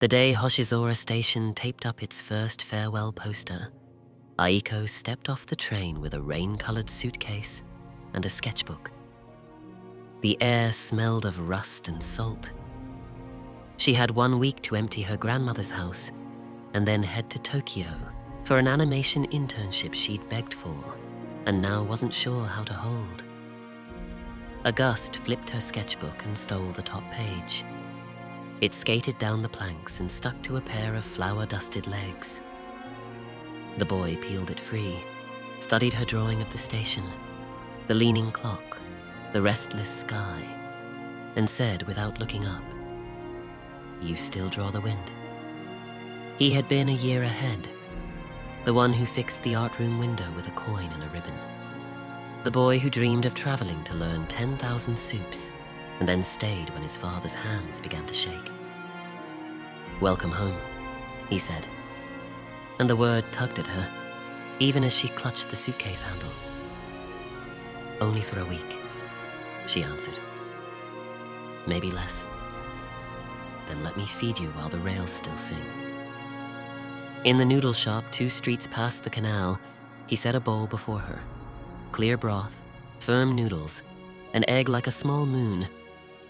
The day Hoshizora Station taped up its first farewell poster, Aiko stepped off the train with a rain-colored suitcase and a sketchbook. The air smelled of rust and salt. She had 1 week to empty her grandmother's house and then head to Tokyo for an animation internship she'd begged for and now wasn't sure how to hold. A gust flipped her sketchbook and stole the top page. It skated down the planks and stuck to a pair of flour-dusted legs. The boy peeled it free, studied her drawing of the station, the leaning clock, the restless sky, and said without looking up, "You still draw the wind." He had been a year ahead, the one who fixed the art room window with a coin and a ribbon. The boy who dreamed of traveling to learn 10,000 soups and then stayed when his father's hands began to shake. "Welcome home," he said, and the word tugged at her, even as she clutched the suitcase handle. "Only for a week," she answered. "Maybe less. Then let me feed you while the rails still sing." In the noodle shop 2 streets past the canal, he set a bowl before her. Clear broth, firm noodles, an egg like a small moon,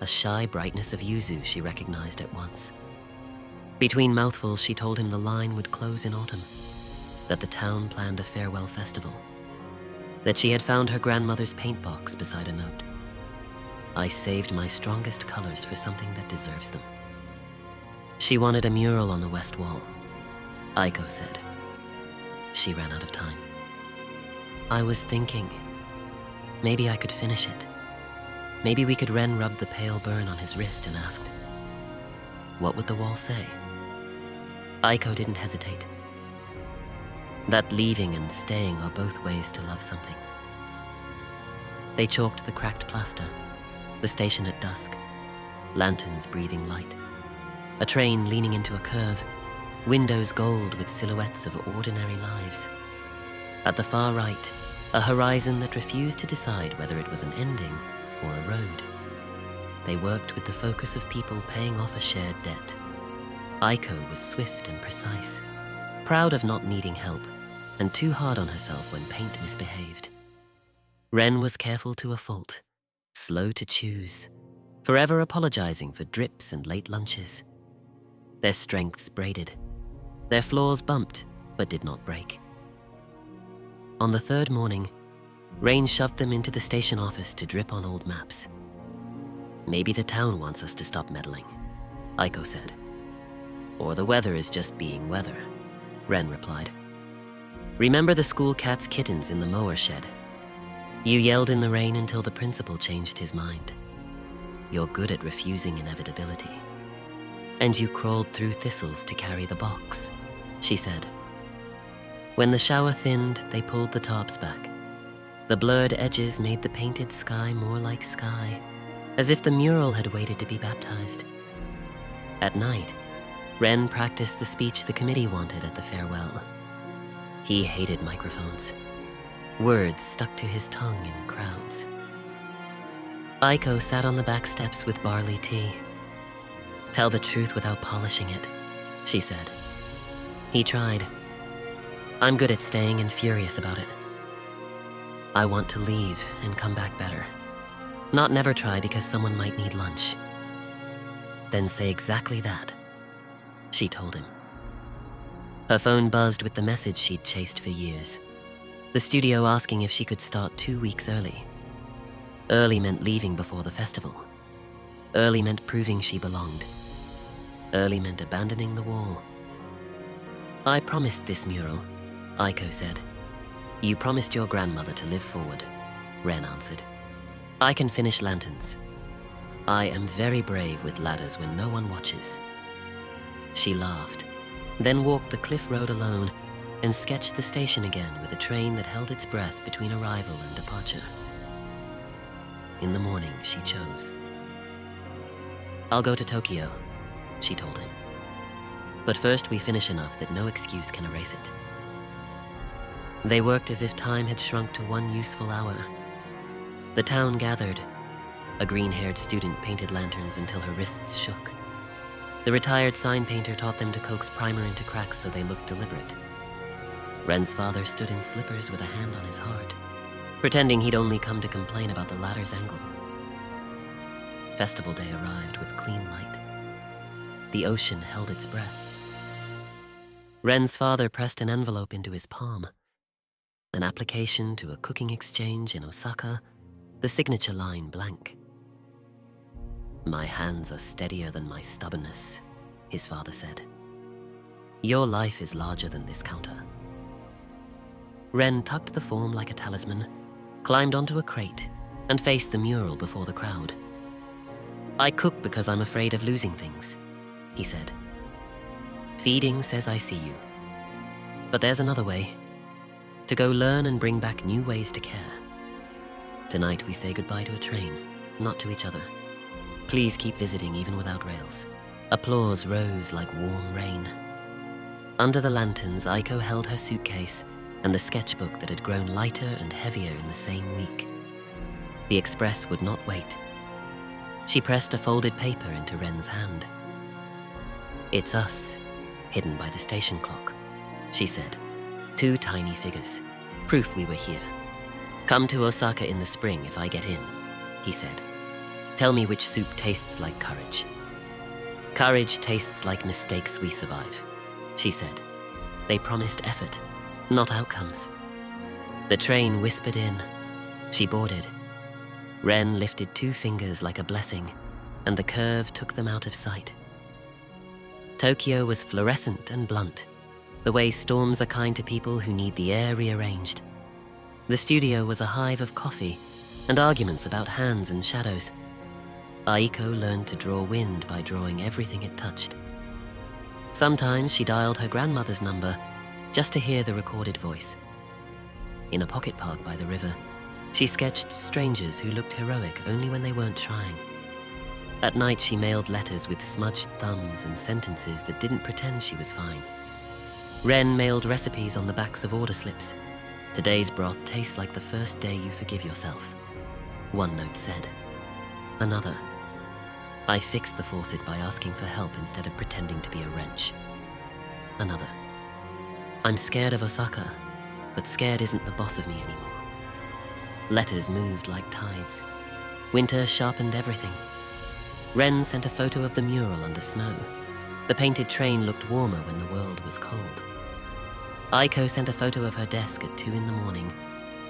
a shy brightness of yuzu she recognized at once. Between mouthfuls, she told him the line would close in autumn, that the town planned a farewell festival, that she had found her grandmother's paint box beside a note. "I saved my strongest colors for something that deserves them." She wanted a mural on the west wall, Aiko said. She ran out of time. "I was thinking, maybe I could finish it. Maybe we could." Ren rubbed the pale burn on his wrist and asked, "What would the wall say?" Aiko didn't hesitate. That leaving and staying are both ways to love something. They chalked the cracked plaster, the station at dusk, lanterns breathing light, a train leaning into a curve, windows gold with silhouettes of ordinary lives. At the far right, a horizon that refused to decide whether it was an ending or a road. They worked with the focus of people paying off a shared debt. Aiko was swift and precise, proud of not needing help, and too hard on herself when paint misbehaved. Ren was careful to a fault, slow to choose, forever apologizing for drips and late lunches. Their strengths braided, their flaws bumped, but did not break. On the 3rd morning, rain shoved them into the station office to drip on old maps. "Maybe the town wants us to stop meddling," Aiko said. "Or the weather is just being weather," Ren replied. "Remember the school cat's kittens in the mower shed? You yelled in the rain until the principal changed his mind. You're good at refusing inevitability. And you crawled through thistles to carry the box," she said. When the shower thinned, they pulled the tops back. The blurred edges made the painted sky more like sky, as if the mural had waited to be baptized. At night, Ren practiced the speech the committee wanted at the farewell. He hated microphones. Words stuck to his tongue in crowds. Aiko sat on the back steps with barley tea. "Tell the truth without polishing it," she said. He tried. "I'm good at staying and furious about it. I want to leave and come back better. Not never try because someone might need lunch." "Then say exactly that," she told him. Her phone buzzed with the message she'd chased for years. The studio asking if she could start 2 weeks early. Early meant leaving before the festival. Early meant proving she belonged. Early meant abandoning the wall. "I promised this mural," Aiko said. "You promised your grandmother to live forward," Ren answered. "I can finish lanterns. I am very brave with ladders when no one watches." She laughed, then walked the cliff road alone and sketched the station again with a train that held its breath between arrival and departure. In the morning, she chose. "I'll go to Tokyo," she told him. "But first we finish enough that no excuse can erase it." They worked as if time had shrunk to 1 useful hour. The town gathered. A green-haired student painted lanterns until her wrists shook. The retired sign painter taught them to coax primer into cracks so they looked deliberate. Ren's father stood in slippers with a hand on his heart, pretending he'd only come to complain about the ladder's angle. Festival day arrived with clean light. The ocean held its breath. Ren's father pressed an envelope into his palm. An application to a cooking exchange in Osaka, the signature line blank. "My hands are steadier than my stubbornness," his father said. "Your life is larger than this counter." Ren tucked the form like a talisman, climbed onto a crate, and faced the mural before the crowd. "I cook because I'm afraid of losing things," he said. "Feeding says I see you. But there's another way. To go learn and bring back new ways to care. Tonight we say goodbye to a train, not to each other. Please keep visiting even without rails." Applause rose like warm rain. Under the lanterns, Aiko held her suitcase and the sketchbook that had grown lighter and heavier in the same week. The express would not wait. She pressed a folded paper into Ren's hand. "It's us, hidden by the station clock," she said. "Two tiny figures, proof we were here. Come to Osaka in the spring if I get in," he said. "Tell me which soup tastes like courage." "Courage tastes like mistakes we survive," she said. They promised effort, not outcomes. The train whispered in. She boarded. Ren lifted 2 fingers like a blessing, and the curve took them out of sight. Tokyo was fluorescent and blunt, the way storms are kind to people who need the air rearranged. The studio was a hive of coffee and arguments about hands and shadows. Aiko learned to draw wind by drawing everything it touched. Sometimes she dialed her grandmother's number just to hear the recorded voice. In a pocket park by the river, she sketched strangers who looked heroic only when they weren't trying. At night, she mailed letters with smudged thumbs and sentences that didn't pretend she was fine. Ren mailed recipes on the backs of order slips. "Today's broth tastes like the first day you forgive yourself," one note said. Another, "I fixed the faucet by asking for help instead of pretending to be a wrench." Another, "I'm scared of Osaka, but scared isn't the boss of me anymore." Letters moved like tides. Winter sharpened everything. Ren sent a photo of the mural under snow. The painted train looked warmer when the world was cold. Aiko sent a photo of her desk at 2 in the morning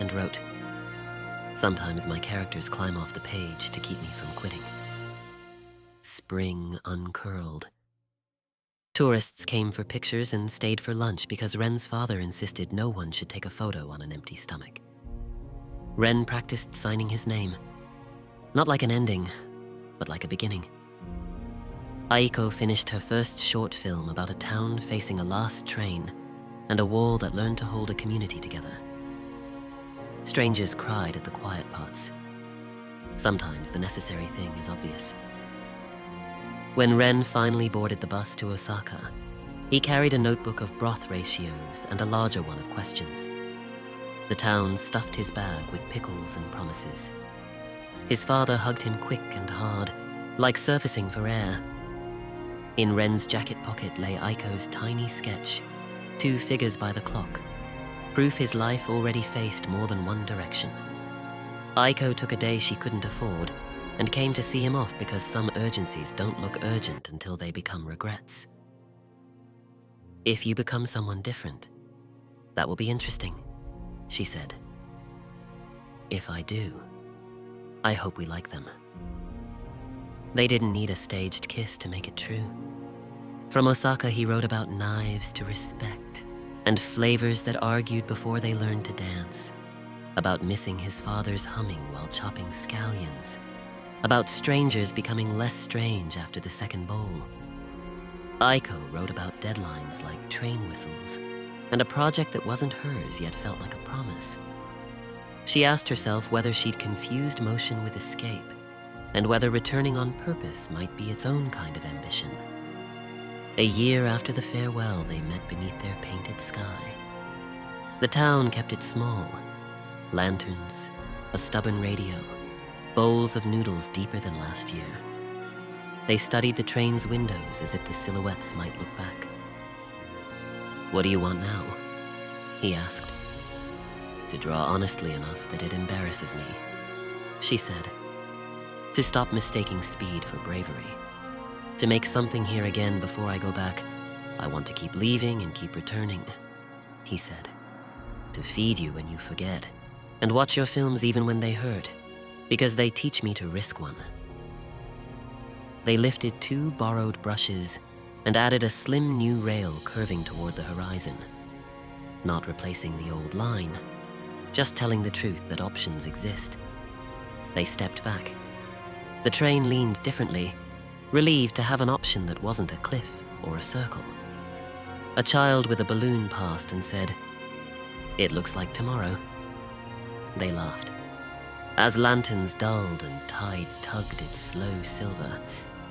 and wrote, "Sometimes my characters climb off the page to keep me from quitting." Spring uncurled. Tourists came for pictures and stayed for lunch because Ren's father insisted no one should take a photo on an empty stomach. Ren practiced signing his name, not like an ending, but like a beginning. Aiko finished her first short film about a town facing a last train and a wall that learned to hold a community together. Strangers cried at the quiet parts. Sometimes the necessary thing is obvious. When Ren finally boarded the bus to Osaka, he carried a notebook of broth ratios and a larger one of questions. The town stuffed his bag with pickles and promises. His father hugged him quick and hard, like surfacing for air. In Ren's jacket pocket lay Aiko's tiny sketch, 2 figures by the clock, proof his life already faced more than one direction. Aiko took a day she couldn't afford and came to see him off because some urgencies don't look urgent until they become regrets. "If you become someone different, that will be interesting," she said. "If I do, I hope we like them." They didn't need a staged kiss to make it true. From Osaka, he wrote about knives to respect and flavors that argued before they learned to dance, about missing his father's humming while chopping scallions, about strangers becoming less strange after the second bowl. Aiko wrote about deadlines like train whistles and a project that wasn't hers yet felt like a promise. She asked herself whether she'd confused motion with escape and whether returning on purpose might be its own kind of ambition. A year after the farewell, they met beneath their painted sky. The town kept it small. Lanterns, a stubborn radio, bowls of noodles deeper than last year. They studied the train's windows as if the silhouettes might look back. "What do you want now?" he asked. "To draw honestly enough that it embarrasses me," she said. "To stop mistaking speed for bravery. To make something here again before I go back. I want to keep leaving and keep returning," he said. "To feed you when you forget, and watch your films even when they hurt, because they teach me to risk one." They lifted 2 borrowed brushes and added a slim new rail curving toward the horizon. Not replacing the old line, just telling the truth that options exist. They stepped back. The train leaned differently, relieved to have an option that wasn't a cliff or a circle. A child with a balloon passed and said, "It looks like tomorrow." They laughed. As lanterns dulled and tide tugged its slow silver,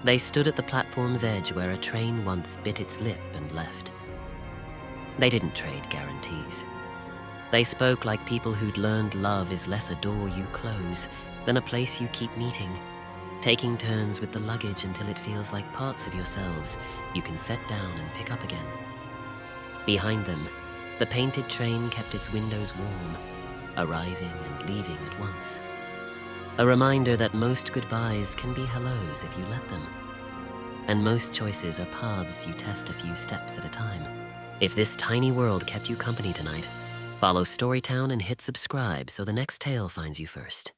they stood at the platform's edge where a train once bit its lip and left. They didn't trade guarantees. They spoke like people who'd learned love is less a door you close than a place you keep meeting, taking turns with the luggage until it feels like parts of yourselves you can set down and pick up again. Behind them, the painted train kept its windows warm, arriving and leaving at once. A reminder that most goodbyes can be hellos if you let them. And most choices are paths you test a few steps at a time. If this tiny world kept you company tonight, follow Storytown and hit subscribe so the next tale finds you first.